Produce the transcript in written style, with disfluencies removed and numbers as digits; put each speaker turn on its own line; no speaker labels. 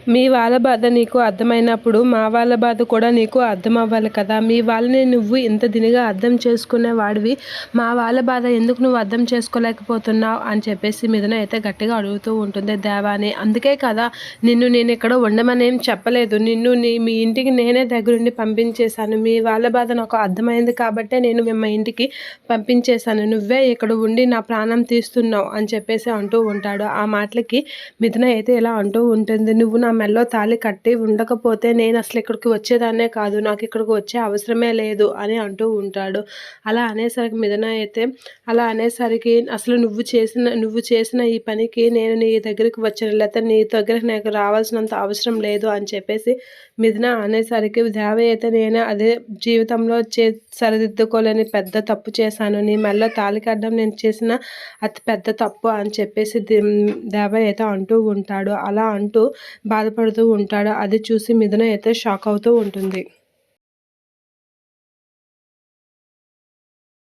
మీ వాళ్ళ బాధ నీకు అర్థమైనప్పుడు మా వాళ్ళ బాధ కూడా నీకు అర్థం అవ్వాలి కదా! మీ వాళ్ళని నువ్వు ఇంత దీనిగా అర్థం చేసుకునేవాడివి. మా వాళ్ళ బాధ ఎందుకు నువ్వు అర్థం చేసుకోలేకపోతున్నావు అని చెప్పేసి మిథున అయితే గట్టిగా అడుగుతూ ఉంటుంది దేవాని. అందుకే కదా నిన్ను నేనిక్కడ ఉండమని ఏం చెప్పలేదు. నిన్ను మీ ఇంటికి నేనే దగ్గరుండి పంపించేశాను. మీ వాళ్ళ బాధ నాకు అర్థమైంది కాబట్టే నేను మీ ఇంటికి పంపించేశాను. నువ్వే ఇక్కడ ఉండి నా ప్రాణం తీస్తున్నావు అని చెప్పేసి అంటూ ఉంటాడు. ఆ మాటలకి మిథున అయితే ఇలా అంటూ ఉంటుంది. నువ్వు నా మెడలో తాళి కట్టి ఉండకపోతే నేను అసలు ఇక్కడికి వచ్చేదాన్నే కాదు. నాకు ఇక్కడికి వచ్చే అవసరమే లేదు అని అంటూ ఉంటాడు. అలా అనేసరికి మిథున అయితే అలా అనేసరికి అసలు నువ్వు చేసిన ఈ పనికి నేను నీ దగ్గరికి వచ్చాను. లేకపోతే నీ దగ్గరికి నాకు రావాల్సినంత అవసరం లేదు అని చెప్పేసి మిథున అనేసరికి దేవ అయితే నేను అదే జీవితంలో సరిదిద్దుకోలేని పెద్ద తప్పు చేశాను. నీ మెడలో తాళి కట్టడం నేను చేసిన అతి పెద్ద తప్పు అని చెప్పేసి దేవ అయితే అంటూ ఉంటాడు. అలా అంటూ బాధపడుతూ ఉంటాడు. అది చూసి మిథున అయితే షాక్ అవుతూ ఉంటుంది.